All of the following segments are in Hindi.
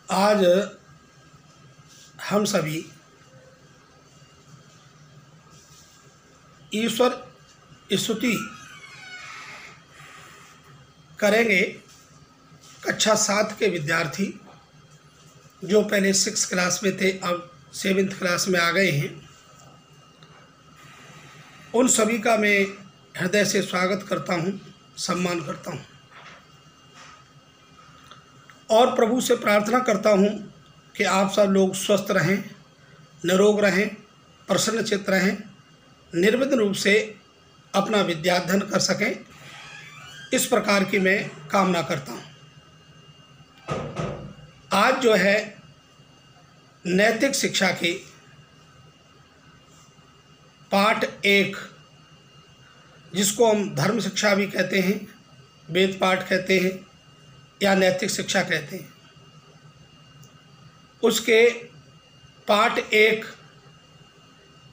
आज हम सभी ईश्वर स्तुति करेंगे। कक्षा 7 के विद्यार्थी जो पहले 6 क्लास में थे अब 7th क्लास में आ गए हैं, उन सभी का मैं हृदय से स्वागत करता हूँ, सम्मान करता हूँ और प्रभु से प्रार्थना करता हूँ कि आप सब लोग स्वस्थ रहें, निरोग रहें, प्रसन्नचित्त रहें, निर्विघ्न रूप से अपना विद्याध्ययन कर सकें, इस प्रकार की मैं कामना करता हूँ। आज जो है नैतिक शिक्षा की पाठ 1, जिसको हम धर्म शिक्षा भी कहते हैं, वेद पाठ कहते हैं या नैतिक शिक्षा कहते हैं, उसके पाठ 1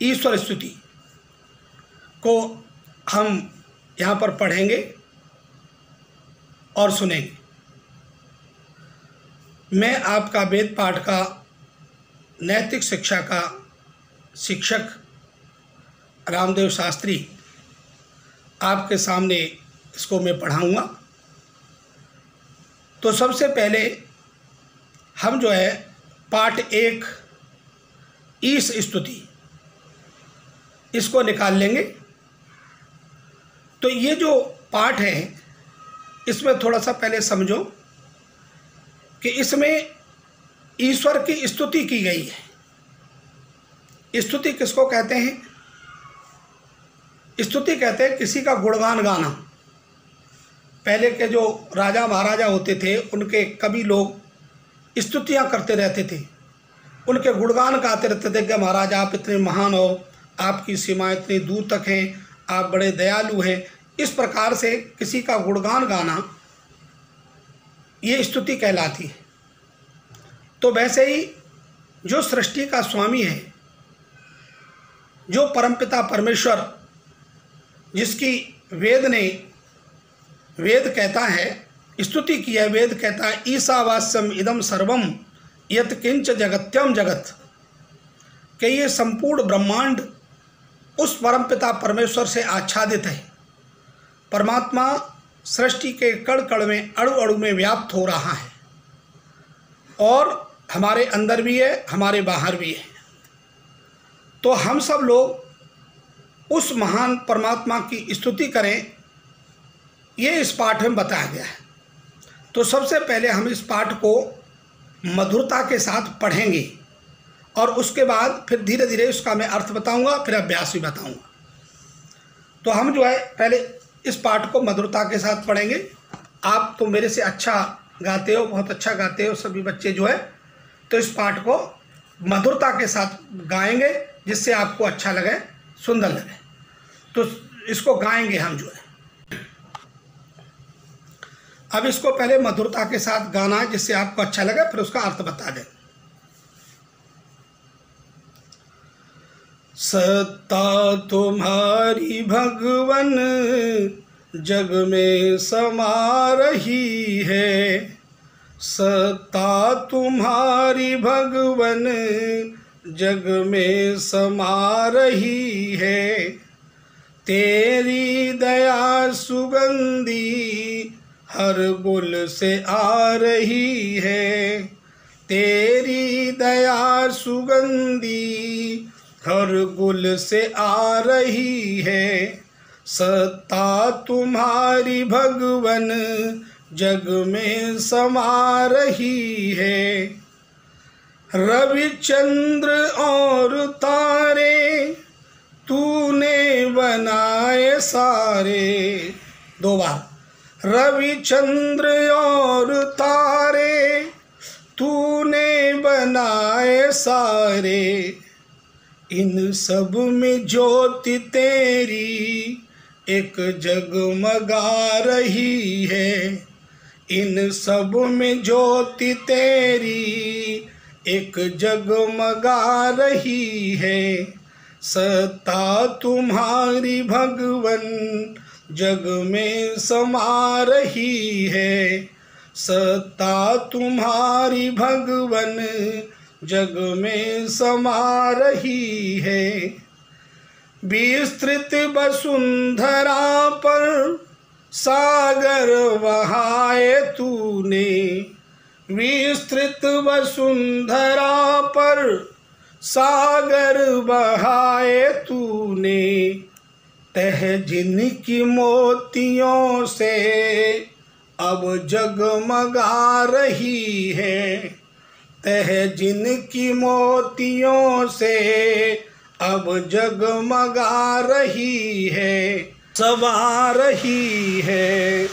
ईश्वर स्तुति को हम यहाँ पर पढ़ेंगे और सुनेंगे। मैं आपका वेद पाठ का नैतिक शिक्षा का शिक्षक रामदेव शास्त्री आपके सामने इसको मैं पढ़ाऊँगा। तो सबसे पहले हम जो है पाठ 1 ईश स्तुति इसको निकाल लेंगे। तो ये जो पाठ है इसमें थोड़ा सा पहले समझो कि इसमें ईश्वर की स्तुति की गई है। स्तुति किसको कहते हैं? स्तुति कहते हैं किसी का गुणगान गाना। पहले के जो राजा महाराजा होते थे उनके कवि लोग स्तुतियाँ करते रहते थे, उनके गुणगान गाते रहते थे कि महाराज आप इतने महान हो, आपकी सीमाएं इतनी दूर तक हैं, आप बड़े दयालु हैं। इस प्रकार से किसी का गुणगान गाना ये स्तुति कहलाती है। तो वैसे ही जो सृष्टि का स्वामी है, जो परमपिता परमेश्वर, जिसकी वेद कहता है, स्तुति की है, वेद कहता है ईशावास्यम इदम सर्वम यत् किंच जगत्यम जगत, कि ये संपूर्ण ब्रह्मांड उस परमपिता परमेश्वर से आच्छादित है। परमात्मा सृष्टि के कण कण में, अणु अणु में व्याप्त हो रहा है और हमारे अंदर भी है, हमारे बाहर भी है। तो हम सब लोग उस महान परमात्मा की स्तुति करें, ये इस पाठ में बताया गया है। तो सबसे पहले हम इस पाठ को मधुरता के साथ पढ़ेंगे और उसके बाद फिर धीरे धीरे उसका मैं अर्थ बताऊंगा, फिर अभ्यास भी बताऊंगा। तो हम जो है पहले इस पाठ को मधुरता के साथ पढ़ेंगे। आप तो मेरे से अच्छा गाते हो, बहुत अच्छा गाते हो सभी बच्चे जो है, तो इस पाठ को मधुरता के साथ गाएंगे जिससे आपको अच्छा लगे, सुंदर लगे। तो इसको गाएंगे हम जो है। अब इसको पहले मधुरता के साथ गाना है जिससे आपको अच्छा लगे, फिर उसका अर्थ बता दें। सत्ता तुम्हारी भगवन जग में समा रही है, सत्ता तुम्हारी भगवन जग में समा रही है, तेरी दया सुगंधी हर गुल से आ रही है, तेरी दया सुगंधी हर गुल से आ रही है, सत्ता तुम्हारी भगवन जग में समा रही है। रविचंद्र और तारे तूने बनाए सारे, 2 बार। रविचंद्र और तारे तूने बनाए सारे, इन सब में ज्योति तेरी एक जगमगा रही है, इन सब में ज्योति तेरी एक जगमगा रही है, सत्ता तुम्हारी भगवन जग में समा रही है, सत्ता तुम्हारी भगवन जग में समा रही है। विस्तृत वसुंधरा पर सागर बहाए तूने, विस्तृत वसुंधरा पर सागर बहाए तूने। तह जिनकी मोतियों से अब जगमगा रही है, तह जिनकी मोतियों से अब जगमगा रही है, सवा रही है।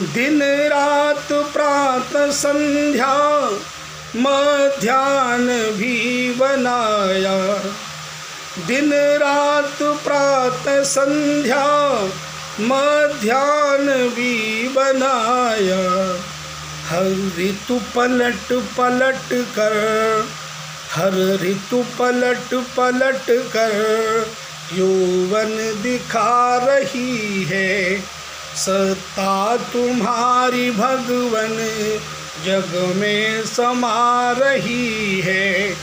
दिन रात प्रातः संध्या मध्याह्न भी बनाया, दिन रात प्रातः संध्या मध्याह्न भी बनाया। हर ऋतु पलट पलट कर, हर ऋतु पलट पलट कर यौवन दिखा रही है। सत्ता तुम्हारी भगवन जग में समा रही है,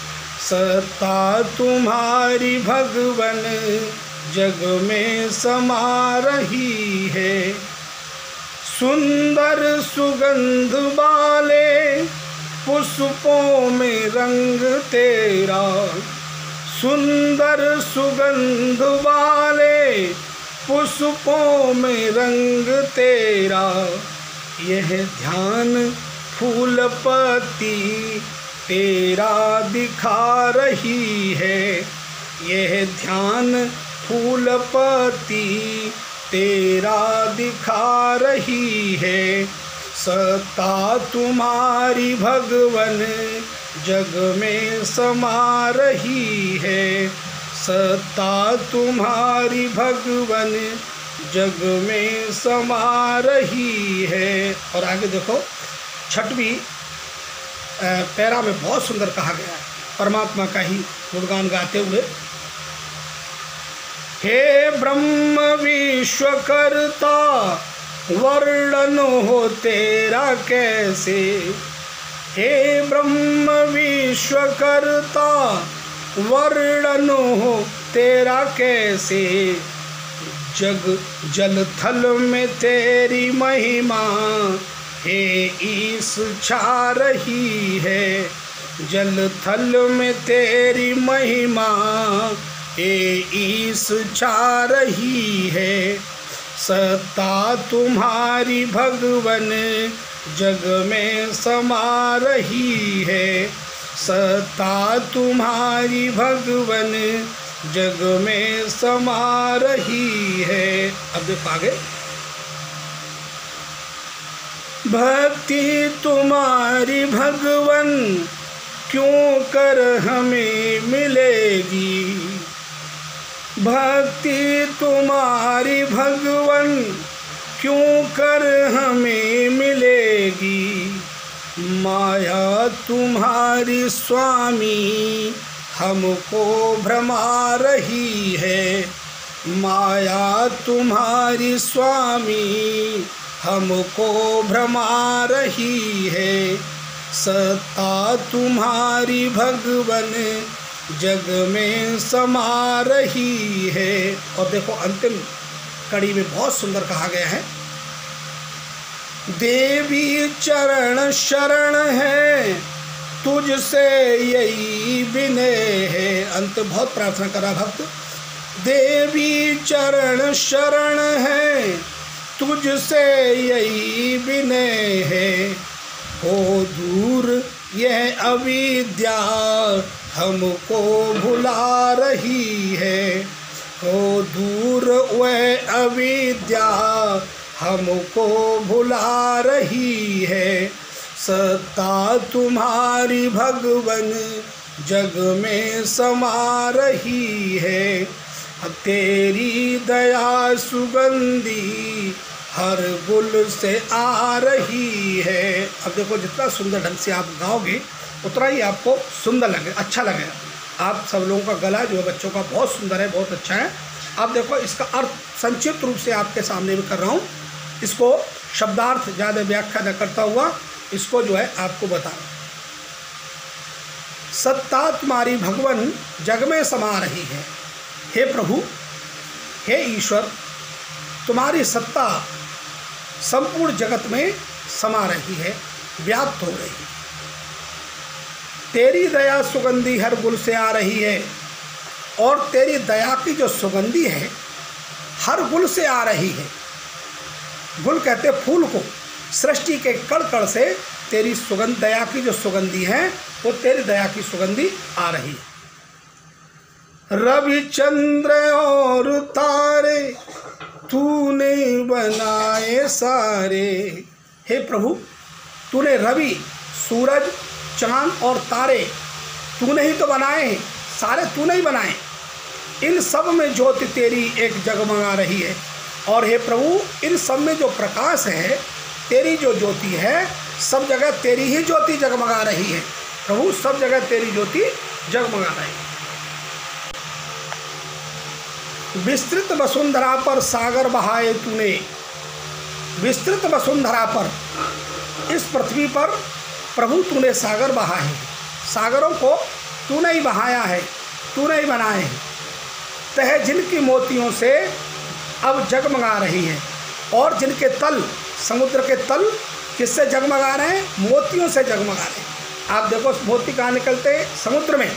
सत्ता तुम्हारी भगवन जग में समा रही है। सुंदर सुगंध वाले पुष्पों में रंग तेरा, सुंदर सुगंध वाले पुष्पों में रंग तेरा। यह ध्यान फूल पत्ती तेरा दिखा रही है, यह ध्यान फूल पत्ती तेरा दिखा रही है। सत्ता तुम्हारी भगवन जग में समा रही है, सत्ता तुम्हारी भगवन जग में समा रही है। और आगे देखो 6वीं पैरा में बहुत सुंदर कहा गया है परमात्मा का ही गुणगान गाते हुए। हे ब्रह्म विश्वकर्ता वर्णन हो तेरा कैसे, हे ब्रह्म विश्वकर्ता वर्णन हो तेरा कैसे। जग जल थल में तेरी महिमा हे ईश छा रही है, जल थल में तेरी महिमा हे ईश छा रही है। सत्ता तुम्हारी भगवन जग में समा रही है, सत्ता तुम्हारी भगवन जग में समा रही है। अब देखो आगे, भक्ति तुम्हारी भगवन क्यों कर हमें मिलेगी, भक्ति तुम्हारी भगवन क्यों कर हमें मिलेगी। माया तुम्हारी स्वामी हमको भ्रमा रही है, माया तुम्हारी स्वामी हमको भ्रमा रही है। सत्ता तुम्हारी भगवन जग में समा रही है। और देखो अंतिम कड़ी में बहुत सुंदर कहा गया है, देवी चरण शरण है तुझसे यही विनय है। अंत बहुत प्रार्थना करा भक्त, देवी चरण शरण है तुझसे यही विनय है। हो दूर यह अविद्या हमको भुला रही है, हो दूर वह अविद्या हमको भुला रही है। सत्ता तुम्हारी भगवन जग में समा रही है, तेरी दया सुगंधी हर गुल से आ रही है। अब देखो जितना सुंदर ढंग से आप गाओगे उतना ही आपको सुंदर लगे, अच्छा लगेगा। आप सब लोगों का गला जो है बच्चों का बहुत सुंदर है, बहुत अच्छा है। अब देखो इसका अर्थ संक्षिप्त रूप से आपके सामने भी कर रहा हूँ। इसको शब्दार्थ ज़्यादा व्याख्या न करता हुआ इसको जो है आपको बता। सत्ता तुम्हारी भगवन जग में समा रही है। हे प्रभु, हे ईश्वर, तुम्हारी सत्ता संपूर्ण जगत में समा रही है, व्याप्त हो रही है। तेरी दया सुगंधी हर गुल से आ रही है, और तेरी दया की जो सुगंधी है हर गुल से आ रही है। गुल कहते फूल को, सृष्टि के कण कण से तेरी सुगंध, दया की जो सुगंधी है वो तेरी दया की सुगंधी आ रही है। रवि चंद्र और तारे तूने बनाए सारे। हे प्रभु, तूने रवि, सूरज, चांद और तारे तूने ही तो बनाए हैं, सारे तूने ही बनाए। इन सब में ज्योति तेरी एक जगमगा रही है। और हे प्रभु, इन सब में जो प्रकाश है, तेरी जो ज्योति है, सब जगह तेरी ही ज्योति जगमगा रही है। प्रभु, सब जगह तेरी ज्योति जगमगा रही है। विस्तृत वसुंधरा पर सागर बहाए तूने। विस्तृत वसुंधरा पर, इस पृथ्वी पर प्रभु तूने सागर बहाए हैं। सागरों को तूने ही बहाया है, तूने ही बनाए हैं। तह जिनकी मोतियों से अब जगमगा रही है, और जिनके तल, समुद्र के तल किससे जगमगा रहे हैं? मोतियों से जगमगा रहे हैं। आप देखो मोती कहाँ निकलते हैं? समुद्र में।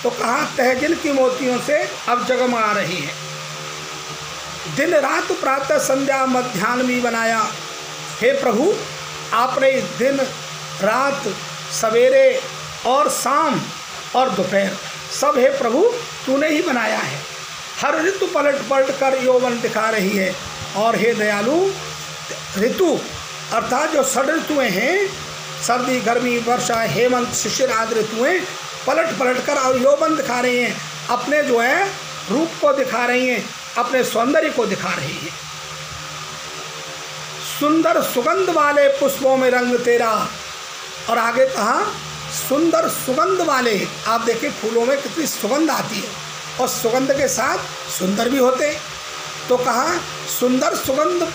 तो कहाँ? तह जिनकी मोतियों से अब जगमगा रही है। दिन रात प्रातः संध्या मध्याह्न भी बनाया। हे प्रभु, आपने दिन रात, सवेरे और शाम और दोपहर सब हे प्रभु तूने ही बनाया है। हर ऋतु पलट पलट कर यौवन दिखा रही है। और हे दयालु, ऋतु अर्थात जो षड ऋतुएँ हैं, सर्दी, गर्मी, वर्षा, हेमंत, शिशिर आदि ऋतुएँ पलट पलट कर और यौवन दिखा रही हैं, अपने जो है रूप को दिखा रही हैं, अपने सौंदर्य को दिखा रही हैं। सुंदर सुगंध वाले पुष्पों में रंग तेरा। और आगे कहा सुंदर सुगंध वाले। आप देखिए फूलों में कितनी सुगंध आती है, और सुगंध के साथ सुंदर भी होते हैं। तो कहा सुंदर सुगंध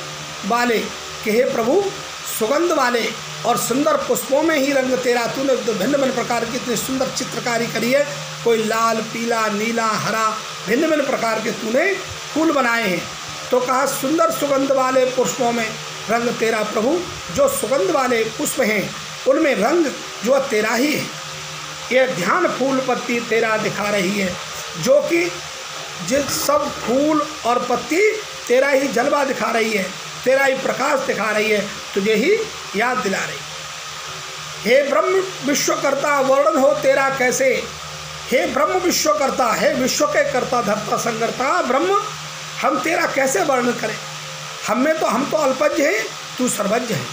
वाले कि हे प्रभु, सुगंध वाले और सुंदर पुष्पों में ही रंग तेरा। तूने भिन्न भिन्न प्रकार की इतनी सुंदर चित्रकारी करी है, कोई लाल, पीला, नीला, हरा, भिन्न भिन्न प्रकार के तूने फूल बनाए हैं। तो कहा सुंदर सुगंध वाले पुष्पों में रंग तेरा। प्रभु, जो सुगंध वाले पुष्प हैं उनमें रंग जो तेरा ही है। यह ध्यान फूल पत्ती तेरा दिखा रही है, जो कि जिस सब फूल और पत्ती तेरा ही जलवा दिखा रही है, तेरा ही प्रकाश दिखा रही है, तुझे ही याद दिला रही। हे ब्रह्म विश्वकर्ता, वर्णन हो तेरा कैसे। हे ब्रह्म विश्वकर्ता, हे विश्व के कर्ता धर्ता संकर्ता ब्रह्म, हम तेरा कैसे वर्णन करें। हम तो अल्पज्ञ हैं, तू सर्वज्ञ है।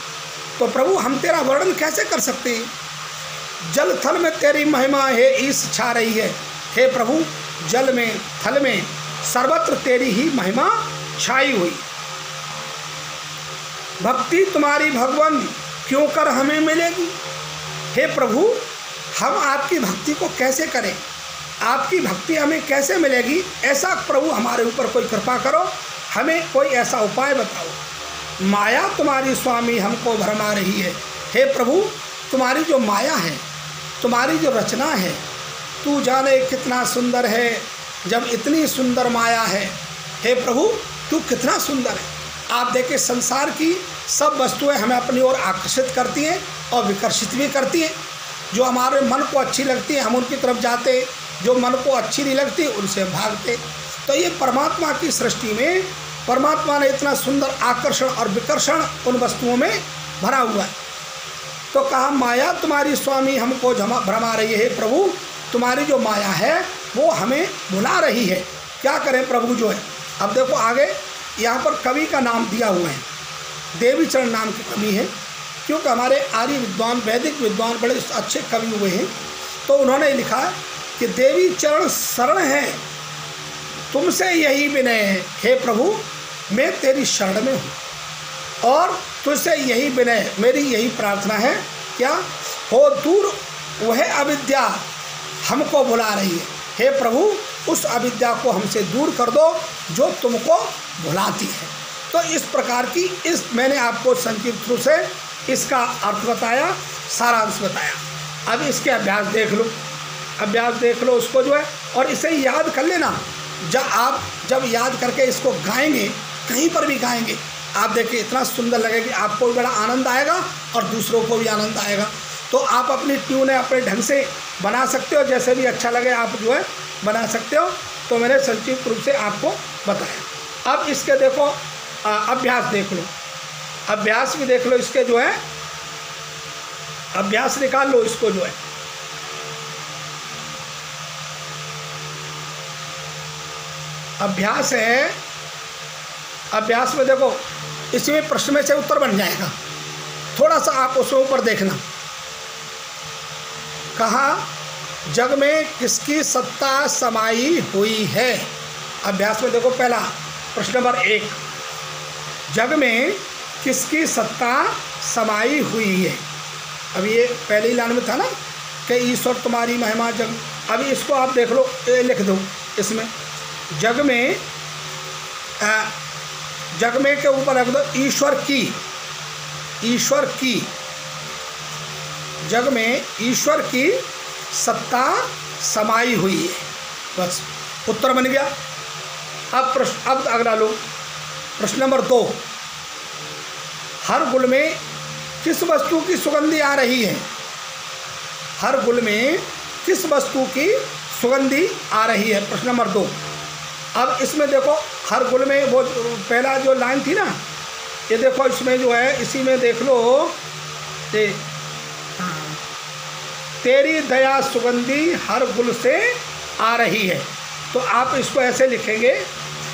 तो प्रभु, हम तेरा वर्णन कैसे कर सकते हैं। जल थल में तेरी महिमा है ईश छा रही है। हे प्रभु, जल में, थल में, सर्वत्र तेरी ही महिमा छाई हुई। भक्ति तुम्हारी भगवान क्यों कर हमें मिलेगी। हे प्रभु, हम आपकी भक्ति को कैसे करें, आपकी भक्ति हमें कैसे मिलेगी। ऐसा प्रभु हमारे ऊपर कोई कृपा करो, हमें कोई ऐसा उपाय बताओ। माया तुम्हारी स्वामी हमको भरमा रही है। हे प्रभु, तुम्हारी जो माया है, तुम्हारी जो रचना है, तू जाने कितना सुंदर है। जब इतनी सुंदर माया है, हे प्रभु तू कितना सुंदर है। आप देखें, संसार की सब वस्तुएं हमें अपनी ओर आकर्षित करती हैं और विकर्षित भी करती हैं। जो हमारे मन को अच्छी लगती है हम उनकी तरफ जाते, जो मन को अच्छी नहीं लगती उनसे हम भागते। तो ये परमात्मा की सृष्टि में परमात्मा ने इतना सुंदर आकर्षण और विकर्षण उन वस्तुओं में भरा हुआ है। तो कहा माया तुम्हारी स्वामी हमको भरमा रही है। प्रभु, तुम्हारी जो माया है वो हमें भुला रही है। क्या करें प्रभु जो है। अब देखो आगे यहाँ पर कवि का नाम दिया हुआ है, देवी चरण नाम की कवि है, क्योंकि हमारे आर्य विद्वान, वैदिक विद्वान बड़े अच्छे कवि हुए हैं। तो उन्होंने लिखा कि देवी चरण शरण है, तुमसे यही विनय है। हे प्रभु, मैं तेरी शरण में हूँ और तुझसे यही विनय, मेरी यही प्रार्थना है। क्या हो दूर वह अविद्या हमको भुला रही है। हे प्रभु, उस अविद्या को हमसे दूर कर दो जो तुमको भुलाती है। तो इस प्रकार की मैंने आपको संक्षिप्त रूप से इसका अर्थ बताया, सारांश बताया। अब इसके अभ्यास देख लो, अभ्यास देख लो उसको जो है, और इसे याद कर लेना। आप जब याद करके इसको गाएंगे, कहीं पर भी गाएंगे, आप देखिए इतना सुंदर लगेगा कि आपको भी बड़ा आनंद आएगा और दूसरों को भी आनंद आएगा। तो आप अपनी ट्यून है अपने ढंग से बना सकते हो, जैसे भी अच्छा लगे आप जो है बना सकते हो। तो मैंने संक्षिप्त रूप से आपको बताया। अब इसके देखो अभ्यास देख लो, अभ्यास भी देख लो इसके जो है, अभ्यास निकाल लो इसको जो है। अभ्यास है, अभ्यास में देखो इसमें प्रश्न में से उत्तर बन जाएगा, थोड़ा सा आप उसमें ऊपर देखना। कहा जग में किसकी सत्ता समाई हुई है। अभ्यास में देखो पहला प्रश्न नंबर 1, जग में किसकी सत्ता समाई हुई है। अब ये पहले ही लाइन में था ना कि ईश्वर तुम्हारी महिमा जग। अभी इसको आप देख लो, ये लिख दो इसमें, जग में जग में के ऊपर रख दो ईश्वर की, ईश्वर की, जग में ईश्वर की सत्ता समाई हुई है। बस उत्तर बन गया। अब अगला लो प्रश्न नंबर 2, हर गुल में किस वस्तु की सुगंधी आ रही है। हर गुल में किस वस्तु की सुगंधी आ रही है, प्रश्न नंबर 2। अब इसमें देखो हर गुल में वो पहला जो लाइन थी ना, ये देखो इसमें जो है, इसी में देख लो, तेरी दया सुगंधी हर गुल से आ रही है। तो आप इसको ऐसे लिखेंगे,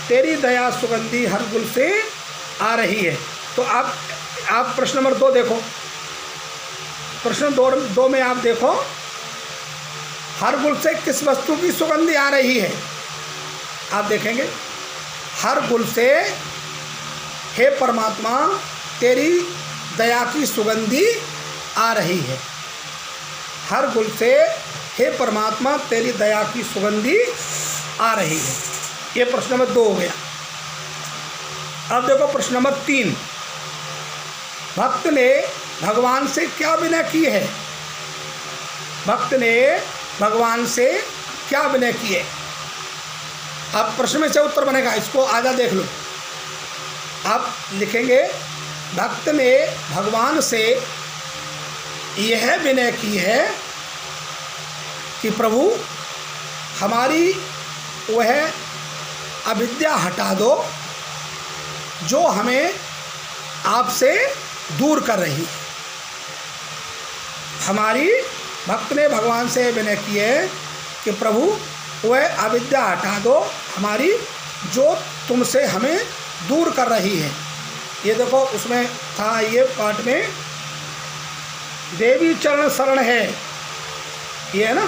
तेरी दया सुगंधी हर गुल से आ रही है। तो आप प्रश्न नंबर 2 देखो, प्रश्न 2 में आप देखो, हर गुल से किस वस्तु की सुगंधी आ रही है। आप देखेंगे हर गुल से, हे परमात्मा तेरी दया की सुगंधी आ रही है। हर गुल से, हे परमात्मा तेरी दया की सुगंधी आ रही है। ये प्रश्न नंबर 2 हो गया। अब देखो प्रश्न नंबर 3, भक्त ने भगवान से क्या विनय की है। भक्त ने भगवान से क्या विनय की है। अब प्रश्न में से उत्तर बनेगा, इसको आधा देख लो। आप लिखेंगे, भक्त ने भगवान से यह विनय की है कि प्रभु हमारी वह अविद्या हटा दो जो हमें आपसे दूर कर रही है। हमारी, भक्त ने भगवान से विनय की है कि प्रभु वह अविद्या हटा दो हमारी जो तुमसे हमें दूर कर रही है। ये देखो उसमें था ये पाठ में, देवी चरण शरण है, ये है ना,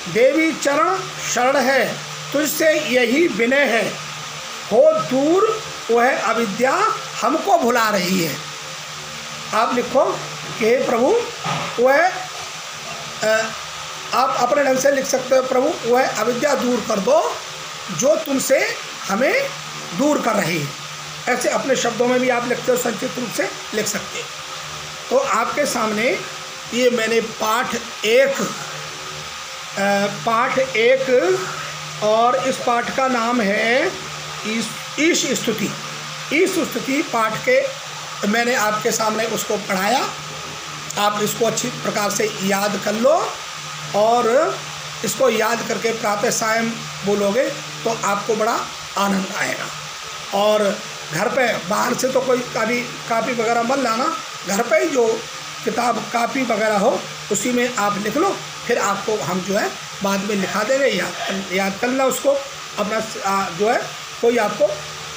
देवी चरण शरण है तुझसे यही विनय है, हो दूर वह अविद्या हमको भुला रही है। आप लिखो कि हे प्रभु वह, आप अपने ढंग से लिख सकते हो, प्रभु वह अविद्या दूर कर दो जो तुमसे हमें दूर कर रही है। ऐसे अपने शब्दों में भी आप लिखते हो, संक्षिप्त रूप से लिख सकते हो। तो आपके सामने ये मैंने पाठ एक और इस पाठ का नाम है ईश स्तुति। ईश स्तुति पाठ के मैंने आपके सामने उसको पढ़ाया। आप इसको अच्छी प्रकार से याद कर लो और इसको याद करके प्रातः सायं बोलोगे तो आपको बड़ा आनंद आएगा। और घर पे बाहर से तो कोई कापी वगैरह मत लाना, घर पे ही जो किताब कापी वगैरह हो उसी में आप लिख लो, फिर आपको हम जो है बाद में लिखा देंगे, याद करना उसको अपना जो है, कोई आपको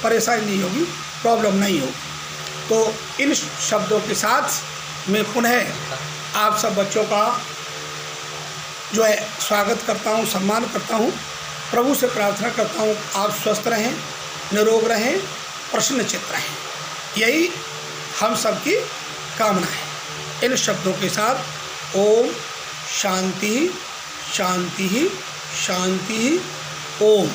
परेशानी नहीं होगी, प्रॉब्लम नहीं होगी। तो इन शब्दों के साथ मैं पुनः आप सब बच्चों का जो है स्वागत करता हूँ, सम्मान करता हूँ। प्रभु से प्रार्थना करता हूँ आप स्वस्थ रहें, निरोग रहें, प्रसन्नचित्त रहें, यही हम सबकी कामना है। इन शब्दों के साथ ओम शांति शांति शांति ओम।